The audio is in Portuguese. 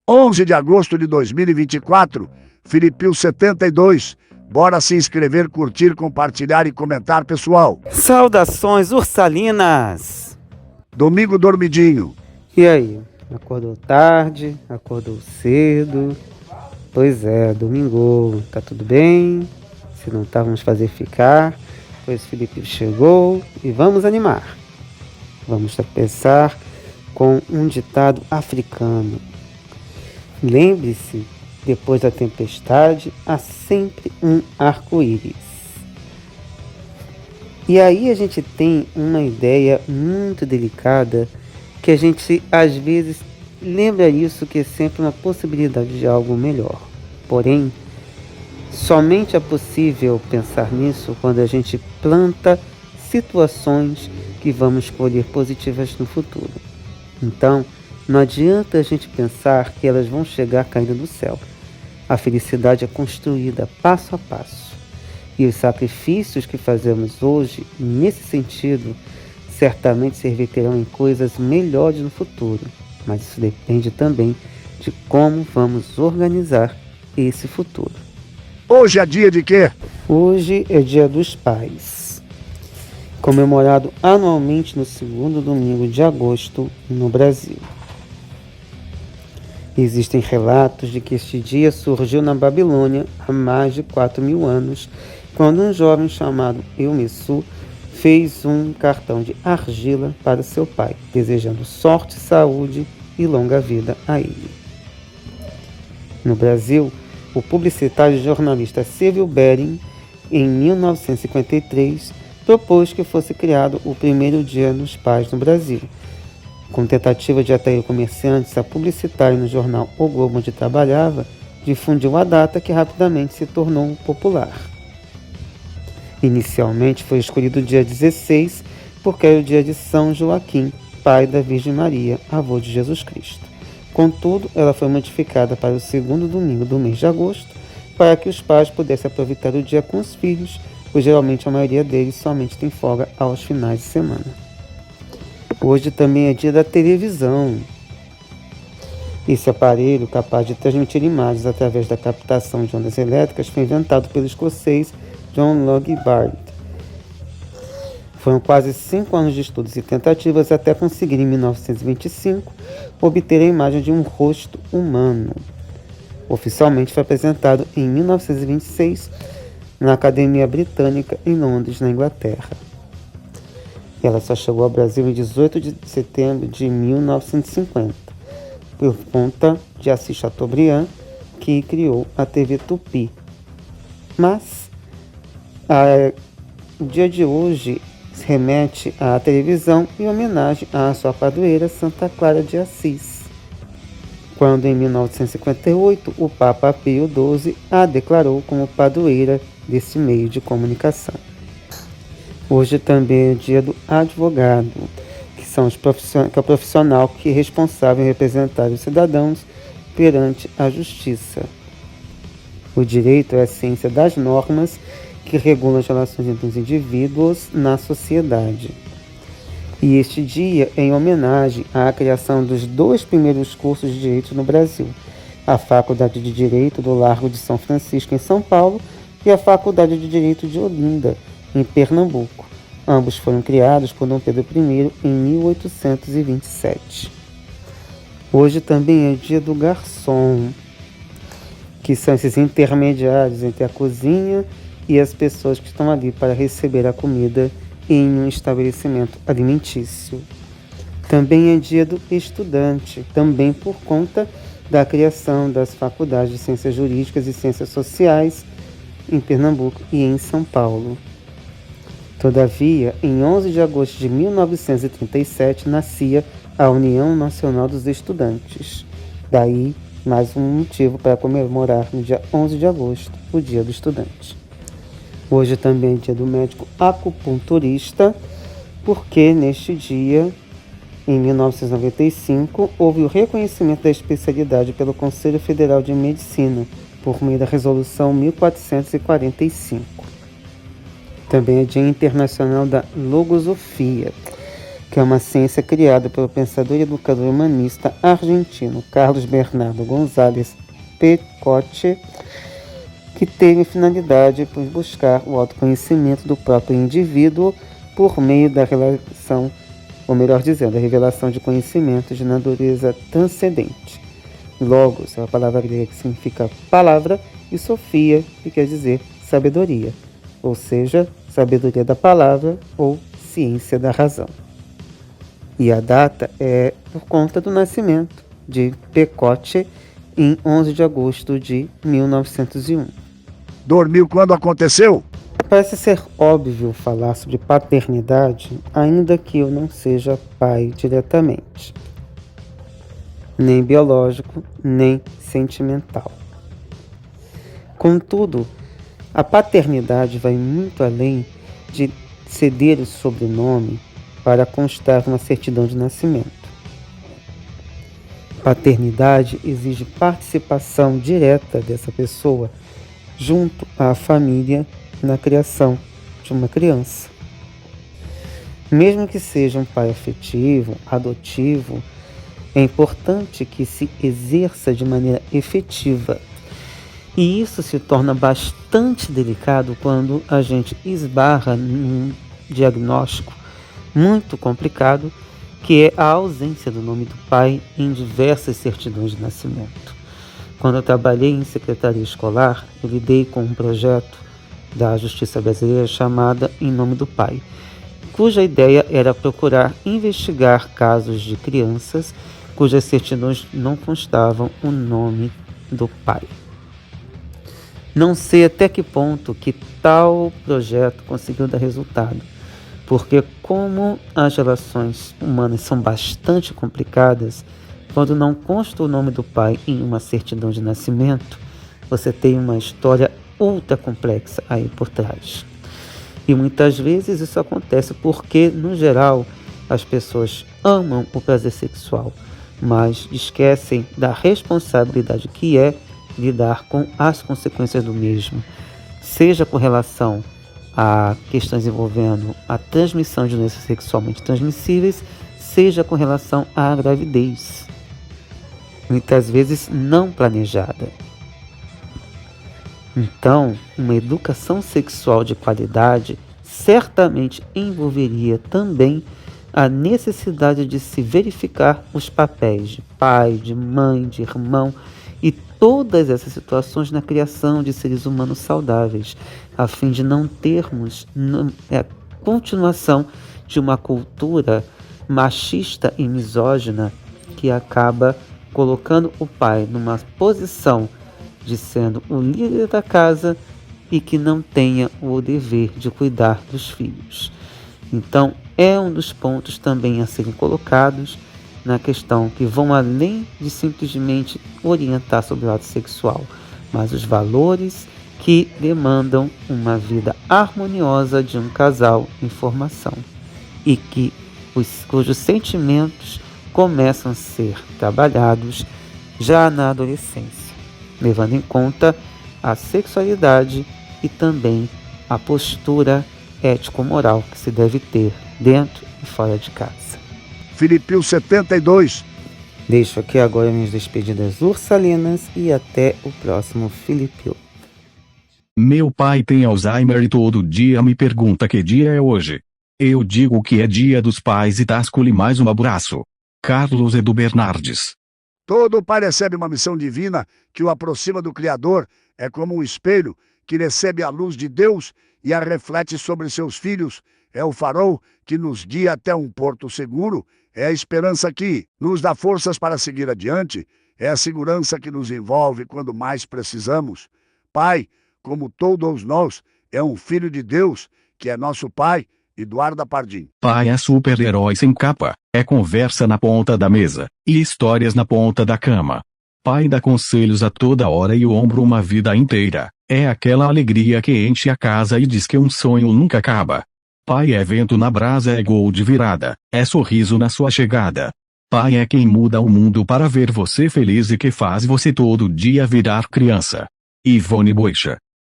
11 de agosto de 2024, Filipil 72. Bora se inscrever, curtir, compartilhar e comentar, pessoal. Saudações ursalinas! Domingo dormidinho. E aí, acordou tarde, acordou cedo? Pois é, domingo, tá tudo bem? Se não tá, vamos fazer ficar, pois Felipe chegou e vamos animar. Vamos pensar com um ditado africano. Lembre-se, depois da tempestade, há sempre um arco-íris. E aí a gente tem uma ideia muito delicada, que a gente às vezes lembra isso, que é sempre uma possibilidade de algo melhor. Porém, somente é possível pensar nisso quando a gente planta situações que vamos colher positivas no futuro. Então, não adianta a gente pensar que elas vão chegar caindo do céu. A felicidade é construída passo a passo. E os sacrifícios que fazemos hoje, nesse sentido, certamente se reverterão em coisas melhores no futuro. Mas isso depende também de como vamos organizar esse futuro. Hoje é dia de quê? Hoje é Dia dos Pais, comemorado anualmente no segundo domingo de agosto no Brasil. Existem relatos de que este dia surgiu na Babilônia há mais de 4.000 anos, quando um jovem chamado Eumissu fez um cartão de argila para seu pai, desejando sorte, saúde e longa vida a ele. No Brasil, o publicitário e jornalista Silvio Bering, em 1953, propôs que fosse criado o primeiro Dia dos Pais no Brasil. Com tentativa de atrair comerciantes a publicitário no jornal O Globo, onde trabalhava, difundiu a data, que rapidamente se tornou popular. Inicialmente foi escolhido o dia 16, porque era o dia de São Joaquim, pai da Virgem Maria, avô de Jesus Cristo. Contudo, ela foi modificada para o segundo domingo do mês de agosto, para que os pais pudessem aproveitar o dia com os filhos, pois geralmente a maioria deles somente tem folga aos finais de semana. Hoje também é dia da televisão. Esse aparelho, capaz de transmitir imagens através da captação de ondas elétricas, foi inventado pelo escocês John Logie Baird. Foram quase 5 anos de estudos e tentativas até conseguir, em 1925, obter a imagem de um rosto humano. Oficialmente foi apresentado em 1926 na Academia Britânica, em Londres, na Inglaterra. Ela só chegou ao Brasil em 18 de setembro de 1950, por conta de Assis Chateaubriand, que criou a TV Tupi. Mas o dia de hoje remete à televisão em homenagem à sua padroeira Santa Clara de Assis, quando em 1958 o Papa Pio XII a declarou como padroeira desse meio de comunicação. Hoje também é o dia do advogado, que é o profissional que é responsável em representar os cidadãos perante a justiça. O direito é a ciência das normas que regulam as relações entre os indivíduos na sociedade. E este dia é em homenagem à criação dos 2 primeiros cursos de direito no Brasil, a Faculdade de Direito do Largo de São Francisco, em São Paulo, e a Faculdade de Direito de Olinda, em Pernambuco. Ambos foram criados por Dom Pedro I em 1827. Hoje também é o dia do garçom, que são esses intermediários entre a cozinha e as pessoas que estão ali para receber a comida em um estabelecimento alimentício. Também é dia do estudante, também por conta da criação das faculdades de Ciências Jurídicas e Ciências Sociais em Pernambuco e em São Paulo. Todavia, em 11 de agosto de 1937, nascia a União Nacional dos Estudantes. Daí, mais um motivo para comemorar no dia 11 de agosto, o Dia do Estudante. Hoje também é dia do médico acupunturista, porque neste dia, em 1995, houve o reconhecimento da especialidade pelo Conselho Federal de Medicina, por meio da Resolução 1445. Também é Dia Internacional da Logosofia, que é uma ciência criada pelo pensador e educador humanista argentino Carlos Bernardo González Pecote, que teve finalidade por buscar o autoconhecimento do próprio indivíduo por meio da relação, ou melhor dizendo, a revelação de conhecimentos de natureza transcendente. Logos é uma palavra grega que significa palavra, e Sofia, que quer dizer sabedoria, ou seja, sabedoria da palavra ou ciência da razão. E a data é por conta do nascimento de Pecote em 11 de agosto de 1901. Dormiu quando aconteceu? Parece ser óbvio falar sobre paternidade, ainda que eu não seja pai diretamente, nem biológico, nem sentimental. Contudo, a paternidade vai muito além de ceder o sobrenome para constar uma certidão de nascimento. Paternidade exige participação direta dessa pessoa junto à família na criação de uma criança. Mesmo que seja um pai afetivo, adotivo, é importante que se exerça de maneira efetiva. E isso se torna bastante delicado quando a gente esbarra num diagnóstico muito complicado, que é a ausência do nome do pai em diversas certidões de nascimento. Quando eu trabalhei em secretaria escolar, eu lidei com um projeto da Justiça Brasileira chamada Em Nome do Pai, cuja ideia era procurar investigar casos de crianças cujas certidões não constavam o nome do pai. Não sei até que ponto que tal projeto conseguiu dar resultado, porque como as relações humanas são bastante complicadas, quando não consta o nome do pai em uma certidão de nascimento, você tem uma história ultra complexa aí por trás. E muitas vezes isso acontece porque, no geral, as pessoas amam o prazer sexual, mas esquecem da responsabilidade que é lidar com as consequências do mesmo, seja com relação a questões envolvendo a transmissão de doenças sexualmente transmissíveis, seja com relação à gravidez, muitas vezes não planejada. Então, uma educação sexual de qualidade certamente envolveria também a necessidade de se verificar os papéis de pai, de mãe, de irmão e todas essas situações na criação de seres humanos saudáveis, a fim de não termos a continuação de uma cultura machista e misógina que acaba colocando o pai numa posição de sendo o líder da casa e que não tenha o dever de cuidar dos filhos. Então, é um dos pontos também a serem colocados na questão que vão além de simplesmente orientar sobre o ato sexual, mas os valores que demandam uma vida harmoniosa de um casal em formação e cujos sentimentos começam a ser trabalhados já na adolescência, levando em conta a sexualidade e também a postura ético-moral que se deve ter dentro e fora de casa. Filipil 72. Deixo aqui agora minhas despedidas ursalinas e até o próximo Filipil. Meu pai tem Alzheimer e todo dia me pergunta que dia é hoje. Eu digo que é dia dos pais e tasco-lhe mais um abraço. Carlos Edu Bernardes. Todo pai recebe uma missão divina que o aproxima do Criador, é como um espelho que recebe a luz de Deus e a reflete sobre seus filhos. É o farol que nos guia até um porto seguro, é a esperança que nos dá forças para seguir adiante, é a segurança que nos envolve quando mais precisamos. Pai, como todos nós, é um filho de Deus, que é nosso pai, Eduarda Pardim. Pai é super-herói sem capa, é conversa na ponta da mesa, e histórias na ponta da cama. Pai dá conselhos a toda hora e o ombro uma vida inteira, é aquela alegria que enche a casa e diz que um sonho nunca acaba. Pai é vento na brasa, é gol de virada, é sorriso na sua chegada. Pai é quem muda o mundo para ver você feliz e que faz você todo dia virar criança. Ivone Boicha.